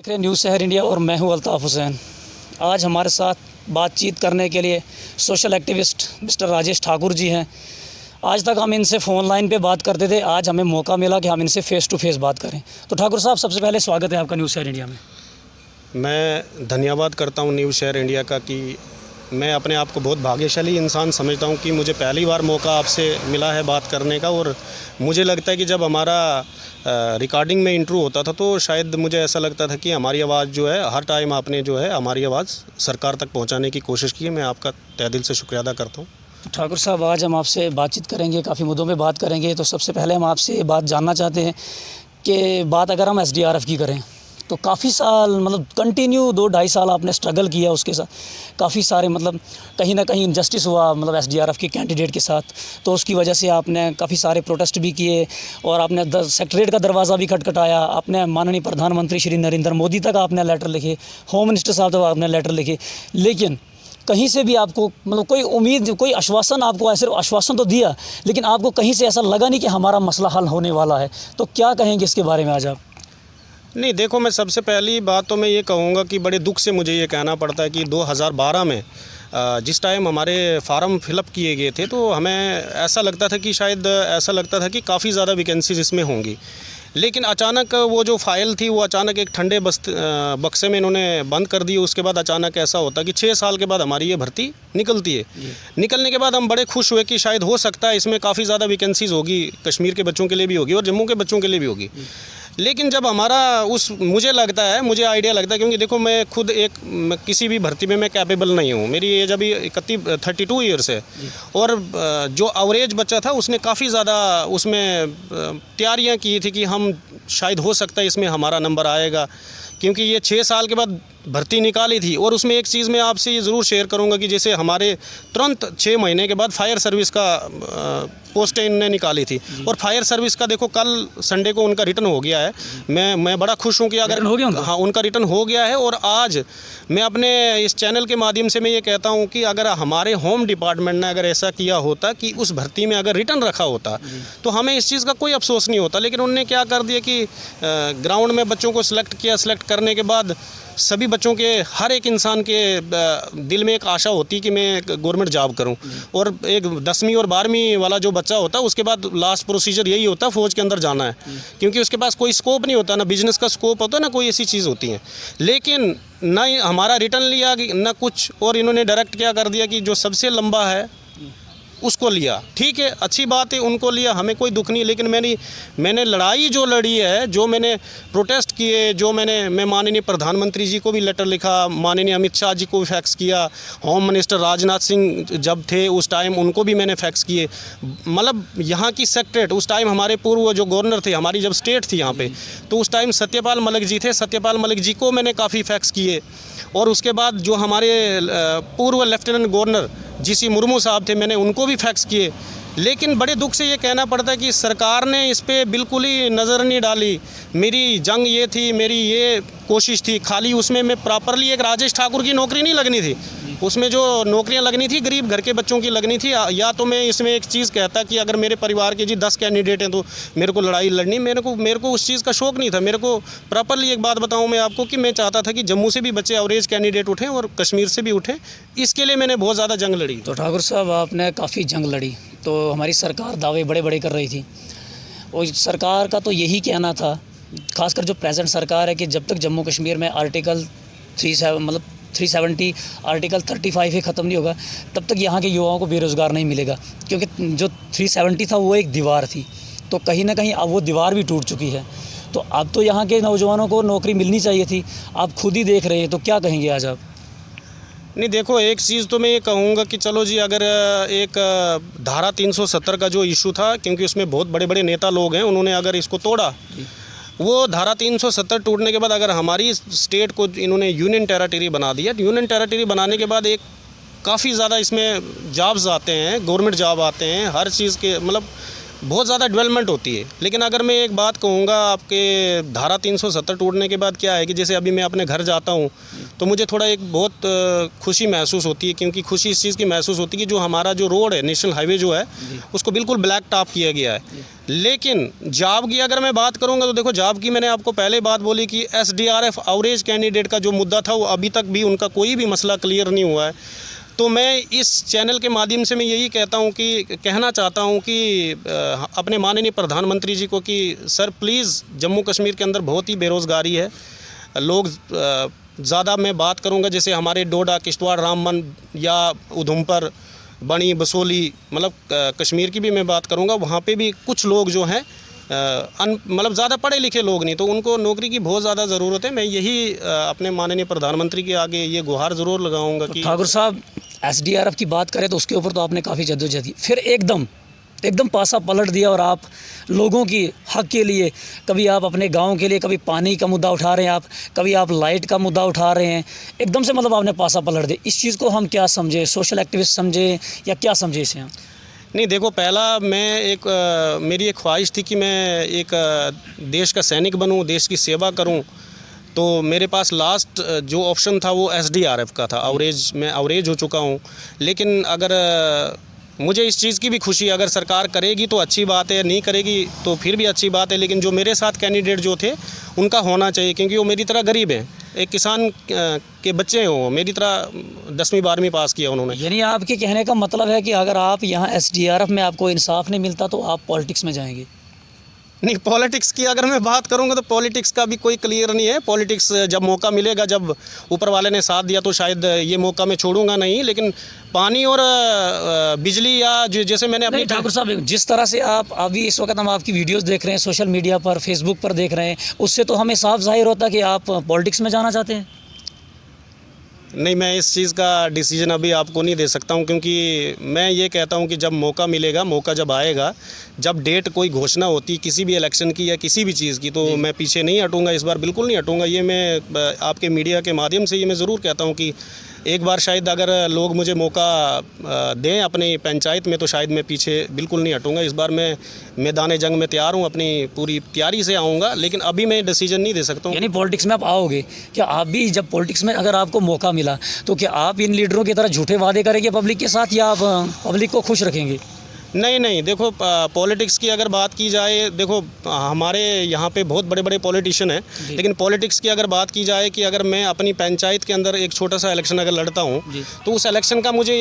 देख रहे हैं न्यूज़ शहर इंडिया और मैं हूं अल्ताफ़ हुसैन। आज हमारे साथ बातचीत करने के लिए social activist mister Rajesh Thakur ji हैं। आज तक हम इनसे फ़ोन लाइन पे बात करते थे, आज हमें मौका मिला कि हम इनसे फ़ेस टू फेस बात करें। तो ठाकुर साहब, सबसे पहले स्वागत है आपका न्यूज़ शहर इंडिया में। मैं धन्यवाद करता हूं न्यूज़ शहर इंडिया का कि मैं अपने आप को बहुत भाग्यशाली इंसान समझता हूं कि मुझे पहली बार मौका आपसे मिला है बात करने का। और मुझे लगता है कि जब हमारा रिकॉर्डिंग में इंटरव्यू होता था तो शायद मुझे ऐसा लगता था कि हमारी आवाज़ जो है हर टाइम आपने जो है हमारी आवाज़ सरकार तक पहुंचाने की कोशिश की है। मैं आपका तहे दिल से शुक्रिया अदा करता हूँ। ठाकुर साहब, आज हम आपसे बातचीत करेंगे, काफ़ी मुद्दों पे बात करेंगे। तो सबसे पहले हम आपसे ये बात जानना चाहते हैं कि बात अगर हम SDRF की करें तो काफ़ी साल मतलब कंटिन्यू 2-2.5 साल आपने स्ट्रगल किया उसके साथ। काफ़ी सारे मतलब कहीं ना कहीं इनजस्टिस हुआ मतलब SDRF के कैंडिडेट के साथ, तो उसकी वजह से आपने काफ़ी सारे प्रोटेस्ट भी किए और आपने सेक्रेटरीट का दरवाज़ा भी खटखटाया। आपने माननीय प्रधानमंत्री श्री नरेंद्र मोदी तक आपने लेटर लिखे, होम मिनिस्टर साहब तक आपने लेटर लिखे, लेकिन कहीं से भी आपको मतलब कोई उम्मीद, कोई आश्वासन, आपको ऐसे आश्वासन तो दिया लेकिन आपको कहीं से ऐसा लगा नहीं कि हमारा मसला हल होने वाला है। तो क्या कहेंगे इसके बारे में आज आप? नहीं, देखो, मैं सबसे पहली बात तो मैं ये कहूँगा कि बड़े दुख से मुझे ये कहना पड़ता है कि 2012 में जिस टाइम हमारे फार्म फिलअप किए गए थे तो हमें ऐसा लगता था कि शायद ऐसा लगता था कि काफ़ी ज़्यादा वैकेंसीज इसमें होंगी। लेकिन अचानक वो जो फ़ाइल थी वो अचानक एक ठंडे बक्से में इन्होंने बंद कर दी। उसके बाद अचानक ऐसा होता कि 6 साल के बाद हमारी ये भर्ती निकलती है। निकलने के बाद हम बड़े खुश हुए कि शायद हो सकता है इसमें काफ़ी ज़्यादा वैकेंसीज़ होगी, कश्मीर के बच्चों के लिए भी होगी और जम्मू के बच्चों के लिए भी होगी। लेकिन जब हमारा मुझे लगता है, मुझे आइडिया लगता है, क्योंकि देखो मैं खुद किसी भी भर्ती में मैं कैपेबल नहीं हूँ। मेरी एज अभी 32 ईयर्स है और जो एवरेज बच्चा था उसने काफ़ी ज़्यादा उसमें तैयारियाँ की थी कि हम शायद हो सकता है इसमें हमारा नंबर आएगा, क्योंकि ये 6 साल के बाद भर्ती निकाली थी। और उसमें एक चीज़ मैं आपसे ये ज़रूर शेयर करूंगा कि जैसे हमारे तुरंत 6 महीने के बाद फायर सर्विस का पोस्टें इनने निकाली थी और फायर सर्विस का देखो कल संडे को उनका रिटर्न हो गया है। मैं बड़ा खुश हूँ कि अगर हो गया हाँ उनका रिटर्न हो गया है। और आज मैं अपने इस चैनल के माध्यम से मैं ये कहता हूँ कि अगर हमारे होम डिपार्टमेंट ने अगर ऐसा किया होता कि उस भर्ती में अगर रिटर्न रखा होता तो हमें इस चीज़ का कोई अफसोस नहीं होता। लेकिन उन्होंने क्या कर दिया कि ग्राउंड में बच्चों को सिलेक्ट किया। सिलेक्ट करने के बाद सभी बच्चों के, हर एक इंसान के दिल में एक आशा होती कि मैं गवर्नमेंट जॉब करूं। और एक 10वीं और 12वीं वाला जो बच्चा होता है उसके बाद लास्ट प्रोसीजर यही होता है फ़ौज के अंदर जाना है, क्योंकि उसके पास कोई स्कोप नहीं होता, ना बिजनेस का स्कोप होता, ना कोई ऐसी चीज़ होती है। लेकिन ना हमारा रिटर्न लिया ना कुछ, और इन्होंने डायरेक्ट क्या कर दिया कि जो सबसे लंबा है उसको लिया। ठीक है, अच्छी बात है, उनको लिया, हमें कोई दुख नहीं। लेकिन मैंने लड़ाई जो लड़ी है, जो मैंने प्रोटेस्ट किए, जो मैं माननीय प्रधानमंत्री जी को भी लेटर लिखा, माननीय अमित शाह जी को भी फैक्स किया, होम मिनिस्टर राजनाथ सिंह जब थे उस टाइम उनको भी मैंने फैक्स किए। मतलब यहाँ की सेक्रेटरीट उस टाइम हमारे पूर्व जो गवर्नर थे, हमारी जब स्टेट थी यहाँ पे, तो उस टाइम सत्यपाल मलिक जी थे, सत्यपाल मलिक जी को मैंने काफ़ी फैक्स किए। और उसके बाद जो हमारे पूर्व लेफ्टिनेंट गवर्नर GC मुर्मू साहब थे, मैंने उनको भी फैक्स किए। लेकिन बड़े दुख से ये कहना पड़ता है कि सरकार ने इस पे बिल्कुल ही नज़र नहीं डाली। मेरी जंग ये थी, मेरी ये कोशिश थी, खाली उसमें मैं प्रॉपरली एक राजेश ठाकुर की नौकरी नहीं लगनी थी, उसमें जो नौकरियां लगनी थी गरीब घर के बच्चों की लगनी थी। या तो मैं इसमें एक चीज़ कहता कि अगर मेरे परिवार के 10 कैंडिडेट हैं तो मेरे को लड़ाई लड़नी, मेरे को उस चीज़ का शौक़ नहीं था। मेरे को प्रॉपरली एक बात बताऊं मैं आपको कि मैं चाहता था कि जम्मू से भी बच्चे एवरेज कैंडिडेट उठें और कश्मीर से भी उठें। इसके लिए मैंने बहुत ज़्यादा जंग लड़ी। तो ठाकुर साहब, आपने काफ़ी जंग लड़ी, तो हमारी सरकार दावे बड़े बड़े कर रही थी और सरकार का तो यही कहना था, खासकर जो प्रेजेंट सरकार है, कि जब तक जम्मू कश्मीर में आर्टिकल 370 आर्टिकल 35 ही ख़त्म नहीं होगा तब तक यहाँ के युवाओं को बेरोज़गार नहीं मिलेगा। क्योंकि जो 370 था वो एक दीवार थी, तो कहीं ना कहीं अब वो दीवार भी टूट चुकी है। तो अब तो यहाँ के नौजवानों को नौकरी मिलनी चाहिए थी, आप खुद ही देख रहे हैं। तो क्या कहेंगे आज आप? नहीं, देखो, एक चीज़ तो मैं ये कहूँगा कि चलो जी, अगर एक धारा 370 का जो इशू था, क्योंकि उसमें बहुत बड़े बड़े नेता लोग हैं, उन्होंने अगर इसको तोड़ा, वो धारा 370 टूटने के बाद अगर हमारी स्टेट को इन्होंने यूनियन टेरिटरी बना दिया, यूनियन टेरिटरी बनाने के बाद एक काफ़ी ज़्यादा इसमें जॉब्स आते हैं, गवर्नमेंट जॉब आते हैं, हर चीज़ के मतलब बहुत ज़्यादा डेवलपमेंट होती है। लेकिन अगर मैं एक बात कहूँगा, आपके धारा 370 टूटने के बाद क्या है कि जैसे अभी मैं अपने घर जाता हूँ तो मुझे थोड़ा एक बहुत खुशी महसूस होती है, क्योंकि खुशी इस चीज़ की महसूस होती है कि जो हमारा जो रोड है, नेशनल हाईवे जो है, उसको बिल्कुल ब्लैक टॉप किया गया है। लेकिन जॉब की अगर मैं बात करूँगा तो देखो, जॉब की मैंने आपको पहले बात बोली कि SDRF एवरेज कैंडिडेट का जो मुद्दा था वो अभी तक भी उनका कोई भी मसला क्लियर नहीं हुआ है। तो मैं इस चैनल के माध्यम से मैं यही कहना चाहता हूँ कि अपने माननीय प्रधानमंत्री जी को कि सर प्लीज़, जम्मू कश्मीर के अंदर बहुत ही बेरोज़गारी है। लोग ज़्यादा मैं बात करूँगा जैसे हमारे डोडा, किश्तवाड़, रामबन या उधमपुर, बनी, बसोली, मतलब कश्मीर की भी मैं बात करूँगा, वहाँ पे भी कुछ लोग जो हैं मतलब ज़्यादा पढ़े लिखे लोग नहीं, तो उनको नौकरी की बहुत ज़्यादा ज़रूरत है। मैं यही अपने माननीय प्रधानमंत्री के आगे ये गुहार ज़रूर लगाऊंगा कि ठाकुर साहब, SDRF की बात करें तो उसके ऊपर तो आपने काफ़ी जद्दोजहद की, फिर एकदम पासा पलट दिया और आप लोगों की हक के लिए, कभी आप अपने गांव के लिए, कभी पानी का मुद्दा उठा रहे हैं आप, कभी आप लाइट का मुद्दा उठा रहे हैं, एकदम से मतलब आपने पासा पलट दिया। इस चीज़ को हम क्या समझे, सोशल एक्टिविस्ट समझे या क्या समझे इसे हम? नहीं, देखो, पहला मैं मेरी एक ख्वाहिश थी कि मैं एक देश का सैनिक बनूं, देश की सेवा करूं। तो मेरे पास लास्ट जो ऑप्शन था वो SDRF का था। मैं एवरेज हो चुका हूं। लेकिन अगर मुझे इस चीज़ की भी खुशी, अगर सरकार करेगी तो अच्छी बात है, नहीं करेगी तो फिर भी अच्छी बात है। लेकिन जो मेरे साथ कैंडिडेट जो थे उनका होना चाहिए, क्योंकि वो मेरी तरह गरीब हैं, एक किसान के बच्चे हैं, वो मेरी तरह 10वीं 12वीं पास किया उन्होंने। यानी आपके कहने का मतलब है कि अगर आप यहाँ SDRF में आपको इंसाफ नहीं मिलता तो आप पॉलिटिक्स में जाएंगे? नहीं, पॉलिटिक्स की अगर मैं बात करूंगा तो पॉलिटिक्स का भी कोई क्लियर नहीं है। पॉलिटिक्स जब मौका मिलेगा, जब ऊपर वाले ने साथ दिया तो शायद ये मौका मैं छोड़ूंगा नहीं। लेकिन पानी और बिजली या जैसे मैंने अपने ठाकुर साहब, जिस तरह से आप अभी इस वक्त हम आपकी वीडियोस देख रहे हैं सोशल मीडिया पर, फेसबुक पर देख रहे हैं, उससे तो हमें साफ जाहिर होता है कि आप पॉलिटिक्स में जाना चाहते हैं। नहीं, मैं इस चीज़ का डिसीजन अभी आपको नहीं दे सकता हूं, क्योंकि मैं ये कहता हूं कि जब मौका मिलेगा, मौका जब आएगा, जब डेट कोई घोषणा होती किसी भी इलेक्शन की या किसी भी चीज़ की, तो मैं पीछे नहीं हटूंगा। इस बार बिल्कुल नहीं हटूंगा। ये मैं आपके मीडिया के माध्यम से ये मैं ज़रूर कहता हूं कि एक बार शायद अगर लोग मुझे मौका दें अपनी पंचायत में, तो शायद मैं पीछे बिल्कुल नहीं हटूंगा। इस बार मैं मैदान जंग में तैयार हूं, अपनी पूरी तैयारी से आऊँगा। लेकिन अभी मैं डिसीजन नहीं दे सकता हूँ। यानी पॉलिटिक्स में आप आओगे क्या? आप भी जब पॉलिटिक्स में अगर आपको मौका मिला तो क्या आप इन लीडरों की तरह झूठे वादे करेंगे पब्लिक के साथ, या आप पब्लिक को खुश रखेंगे? नहीं, देखो, पॉलिटिक्स की अगर बात की जाए, देखो हमारे यहाँ पे बहुत बड़े बड़े पॉलिटिशियन हैं। लेकिन पॉलिटिक्स की अगर बात की जाए कि अगर मैं अपनी पंचायत के अंदर एक छोटा सा इलेक्शन अगर लड़ता हूँ, तो उस इलेक्शन का मुझे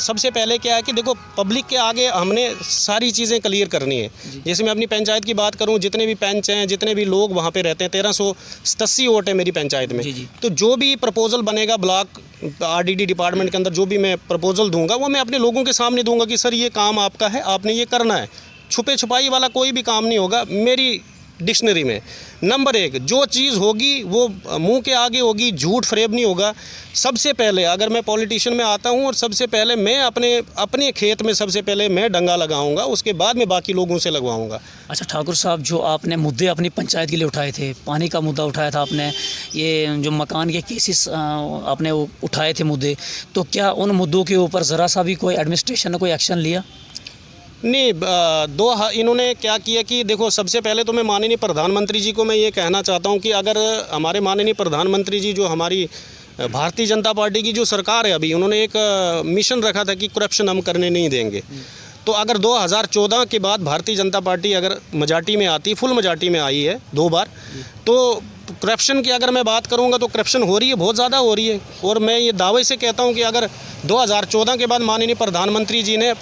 सबसे पहले क्या है कि देखो, पब्लिक के आगे हमने सारी चीज़ें क्लियर करनी है। जैसे मैं अपनी पंचायत की बात करूँ, जितने भी पंच हैं, जितने भी लोग वहाँ पर रहते हैं, 1387 वोट है मेरी पंचायत में। तो जो भी प्रपोजल बनेगा ब्लॉक RDD डिपार्टमेंट के अंदर, जो भी मैं प्रपोजल दूंगा, वो मैं अपने लोगों के सामने दूंगा कि सर ये काम आपका है, आपने ये करना है। छुपे छुपाई वाला कोई भी काम नहीं होगा मेरी डिक्शनरी में। नंबर 1, जो चीज़ होगी वो मुंह के आगे होगी, झूठ फरेब नहीं होगा। सबसे पहले अगर मैं पॉलिटिशियन में आता हूं, और सबसे पहले मैं अपने खेत में सबसे पहले मैं डंगा लगाऊंगा, उसके बाद में बाकी लोगों से लगवाऊंगा। अच्छा ठाकुर साहब, जो आपने मुद्दे अपनी पंचायत के लिए उठाए थे, पानी का मुद्दा उठाया था आपने, ये जो मकान के केसेस आपने उठाए थे मुद्दे, तो क्या उन मुद्दों के ऊपर ज़रा सा भी कोई एडमिनिस्ट्रेशन ने कोई एक्शन लिया? नहीं, इन्होंने क्या किया कि देखो, सबसे पहले तो मैं माननीय प्रधानमंत्री जी को मैं ये कहना चाहता हूँ कि अगर हमारे माननीय प्रधानमंत्री जी, जो हमारी भारतीय जनता पार्टी की जो सरकार है अभी, उन्होंने एक मिशन रखा था कि करप्शन हम करने नहीं देंगे। तो अगर 2014 के बाद भारतीय जनता पार्टी अगर मेजॉरिटी में आती, फुल मेजॉरिटी में आई है 2 बार, तो करप्शन की अगर मैं बात करूंगा तो करप्शन हो रही है, बहुत ज़्यादा हो रही है। और मैं ये दावे से कहता हूं कि अगर 2014 के बाद माननीय प्रधानमंत्री जी ने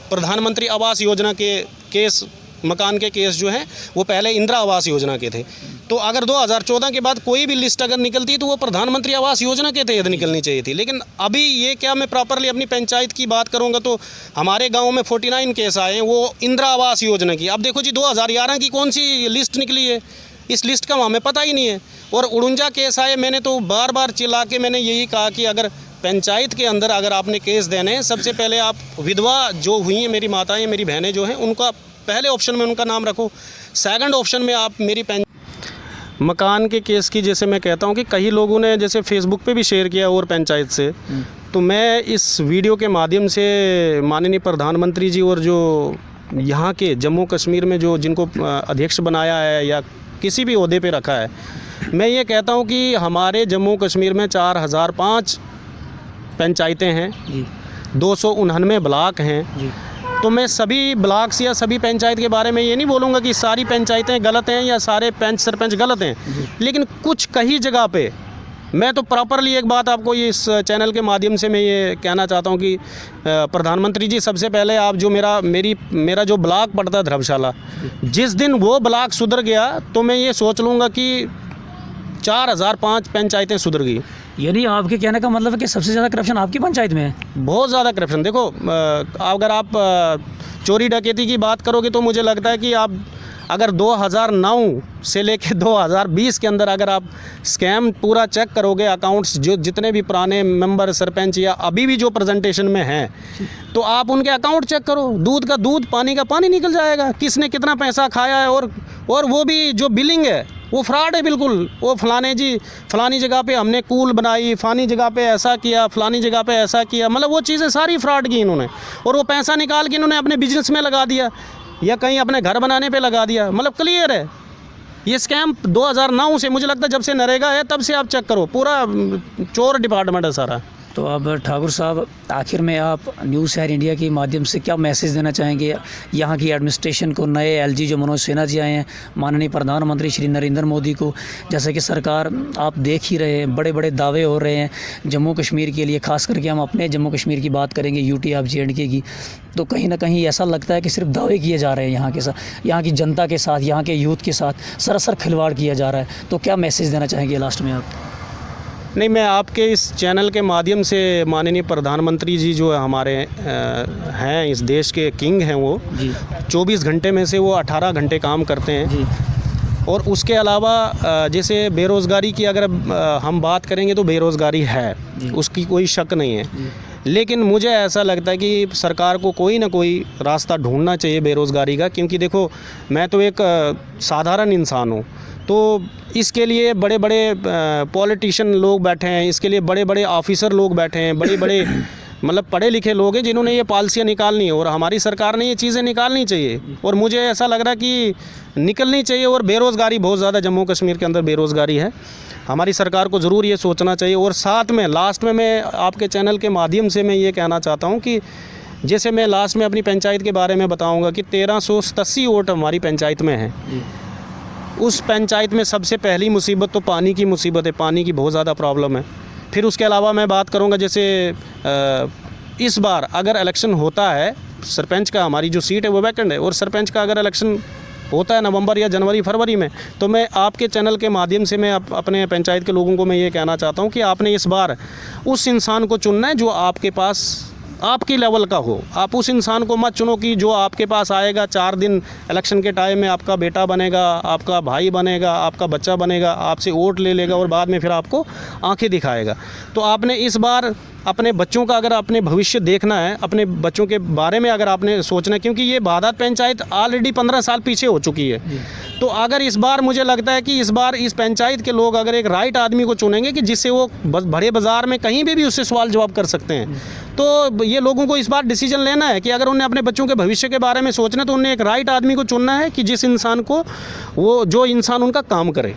प्रधानमंत्री आवास योजना के केस, मकान के केस जो हैं वो पहले इंदिरा आवास योजना के थे, तो अगर 2014 के बाद कोई भी लिस्ट अगर निकलती तो वो प्रधानमंत्री आवास योजना के तहत निकलनी चाहिए थी। लेकिन अभी ये क्या, मैं प्रॉपरली अपनी पंचायत की बात करूंगा तो हमारे गांव में 49 केस आए हैं वो इंदिरा आवास योजना की। अब देखो जी, 2011 की कौन सी लिस्ट निकली है, इस लिस्ट का हमें पता ही नहीं है। और 49 केस आए। मैंने तो बार बार चिल्ला के मैंने यही कहा कि अगर पंचायत के अंदर अगर आपने केस देने हैं, सबसे पहले आप विधवा जो हुई हैं, मेरी माताएं, मेरी बहनें जो हैं, उनका पहले ऑप्शन में उनका नाम रखो। सेकंड ऑप्शन में आप मेरी मकान के केस की, जैसे मैं कहता हूं कि कई लोगों ने जैसे फेसबुक पे भी शेयर किया और पंचायत से, तो मैं इस वीडियो के माध्यम से माननीय प्रधानमंत्री जी और जो यहाँ के जम्मू कश्मीर में जो जिनको अध्यक्ष बनाया है या किसी भी ओहदे पे रखा है, मैं ये कहता हूँ कि हमारे जम्मू कश्मीर में 4005 पंचायतें हैं जी 299 ब्लॉक हैं। जी तो मैं सभी ब्लॉक्स या सभी पंचायत के बारे में ये नहीं बोलूँगा कि सारी पंचायतें गलत हैं या सारे पंच सरपंच गलत हैं, लेकिन कुछ कहीं जगह पे मैं तो प्रॉपरली एक बात आपको ये इस चैनल के माध्यम से मैं ये कहना चाहता हूँ कि प्रधानमंत्री जी, सबसे पहले आप जो मेरा जो ब्लॉक पड़ता है धर्मशाला, जिस दिन वो ब्लॉक सुधर गया तो मैं ये सोच लूँगा कि 4005 पंचायतें सुधर गई। यानी आपके कहने का मतलब है कि सबसे ज़्यादा करप्शन आपकी पंचायत में है? बहुत ज़्यादा करप्शन। देखो, अगर आप चोरी डकैती की बात करोगे तो मुझे लगता है कि आप अगर 2009 से लेकर 2020 के अंदर अगर आप स्कैम पूरा चेक करोगे, अकाउंट्स जो जितने भी पुराने मेंबर सरपंच या अभी भी जो प्रेजेंटेशन में हैं, तो आप उनके अकाउंट चेक करो, दूध का दूध पानी का पानी निकल जाएगा, किसने कितना पैसा खाया है। और वो भी जो बिलिंग है वो फ्रॉड है बिल्कुल। वो फलानी जगह पे हमने कूल बनाई, फलानी जगह पे ऐसा किया, फलानी जगह पे ऐसा किया, मतलब वो चीज़ें सारी फ्रॉड की इन्होंने। और वो पैसा निकाल के इन्होंने अपने बिजनेस में लगा दिया या कहीं अपने घर बनाने पे लगा दिया। मतलब क्लियर है ये स्कैम 2009 से, मुझे लगता है जब से नरेगा है तब से आप चेक करो, पूरा चोर डिपार्टमेंट है सारा। तो अब ठाकुर साहब, आखिर में आप न्यूज़ शहर इंडिया के माध्यम से क्या मैसेज देना चाहेंगे यहाँ की एडमिनिस्ट्रेशन को, नए एलजी जो मनोज सिन्हा जी आए हैं, माननीय प्रधानमंत्री श्री नरेंद्र मोदी को? जैसे कि सरकार आप देख ही रहे हैं, बड़े बड़े दावे हो रहे हैं जम्मू कश्मीर के लिए, ख़ास करके हम अपने जम्मू कश्मीर की बात करेंगे, यूटी ऑफ JNK की, तो कहीं ना कहीं ऐसा लगता है कि सिर्फ दावे किए जा रहे हैं यहाँ के साथ, यहाँ की जनता के साथ, यहाँ के यूथ के साथ सरासर खिलवाड़ किया जा रहा है। तो क्या मैसेज देना चाहेंगे लास्ट में आप? नहीं, मैं आपके इस चैनल के माध्यम से माननीय प्रधानमंत्री जी जो हमारे हैं, इस देश के किंग हैं, वो जी 24 घंटे में से वो 18 घंटे काम करते हैं। जी और उसके अलावा जैसे बेरोज़गारी की अगर हम बात करेंगे तो बेरोज़गारी है, उसकी कोई शक नहीं है, लेकिन मुझे ऐसा लगता है कि सरकार को कोई ना कोई रास्ता ढूंढना चाहिए बेरोज़गारी का। क्योंकि देखो, मैं तो एक साधारण इंसान हूँ, तो इसके लिए बड़े बड़े पॉलिटिशियन लोग बैठे हैं, इसके लिए बड़े बड़े ऑफिसर लोग बैठे हैं, बड़े बड़े मतलब पढ़े लिखे लोग हैं जिन्होंने ये पॉलिसियाँ निकालनी है, और हमारी सरकार ने ये चीज़ें निकालनी चाहिए। और मुझे ऐसा लग रहा है कि निकलनी चाहिए। और बेरोज़गारी बहुत ज़्यादा जम्मू कश्मीर के अंदर बेरोज़गारी है, हमारी सरकार को ज़रूर ये सोचना चाहिए। और साथ में लास्ट में मैं आपके चैनल के माध्यम से मैं ये कहना चाहता हूँ कि जैसे मैं लास्ट में अपनी पंचायत के बारे में बताऊँगा कि 1387 वोट हमारी पंचायत में हैं। उस पंचायत में सबसे पहली मुसीबत तो पानी की मुसीबत है, पानी की बहुत ज़्यादा प्रॉब्लम है। फिर उसके अलावा मैं बात करूंगा, जैसे इस बार अगर इलेक्शन होता है सरपंच का, हमारी जो सीट है वो वैकेंट है, और सरपंच का अगर इलेक्शन होता है नवंबर या जनवरी फरवरी में, तो मैं आपके चैनल के माध्यम से मैं अपने पंचायत के लोगों को मैं ये कहना चाहता हूँ कि आपने इस बार उस इंसान को चुनना है जो आपके पास आपकी लेवल का हो। आप उस इंसान को मत चुनो कि जो आपके पास आएगा 4 दिन इलेक्शन के टाइम में आपका बेटा बनेगा, आपका भाई बनेगा, आपका बच्चा बनेगा, आपसे वोट ले लेगा और बाद में फिर आपको आंखें दिखाएगा। तो आपने इस बार अपने बच्चों का अगर अपने भविष्य देखना है, अपने बच्चों के बारे में अगर आपने सोचना है, क्योंकि ये बादात पंचायत ऑलरेडी 15 साल पीछे हो चुकी है, तो अगर इस बार मुझे लगता है कि इस बार इस पंचायत के लोग अगर एक राइट आदमी को चुनेंगे कि जिससे वो बड़े बाज़ार में कहीं भी उससे सवाल जवाब कर सकते हैं, तो ये लोगों को इस बार डिसीजन लेना है कि अगर उन्हें अपने बच्चों के भविष्य के बारे में सोचना है तो उन्हें एक राइट आदमी को चुनना है कि जिस इंसान को जो इंसान उनका काम करे।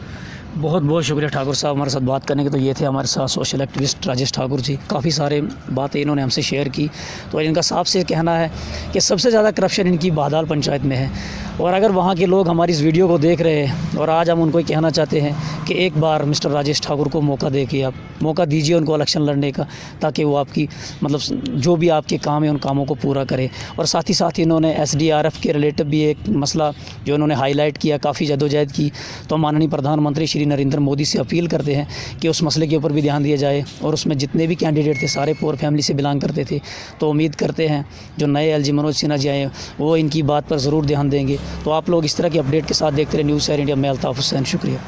बहुत बहुत शुक्रिया ठाकुर साहब हमारे साथ बात करने के। तो ये थे हमारे साथ सोशल एक्टिविस्ट राजेश ठाकुर जी, काफ़ी सारे बातें इन्होंने हमसे शेयर की। तो इनका साफ से कहना है कि सबसे ज़्यादा करप्शन इनकी बादाल पंचायत में है। और अगर वहाँ के लोग हमारी इस वीडियो को देख रहे हैं और आज हम उनको कहना चाहते हैं कि एक बार मिस्टर राजेश ठाकुर को मौका देके आप मौका दीजिए उनको इलेक्शन लड़ने का, ताकि वो आपकी मतलब जो भी आपके काम है उन कामों को पूरा करें। और साथ ही साथ इन्होंने SDRF के रिलेटिव भी एक मसला जो इन्होंने हाईलाइट किया, काफ़ी जदोजहद की। तो माननीय प्रधानमंत्री श्री नरेंद्र मोदी से अपील करते हैं कि उस मसले के ऊपर भी ध्यान दिया जाए। और उसमें जितने भी कैंडिडेट थे सारे पुअर फैमिली से बिलोंग करते थे। तो उम्मीद करते हैं जो नए LG मनोज सिन्हा जी आए वो इनकी बात पर ज़रूर ध्यान देंगे। तो आप लोग इस तरह की अपडेट के साथ देखते रहे न्यूज़ शहर इंडिया में। अल्ताफ़ हुसैन, शुक्रिया।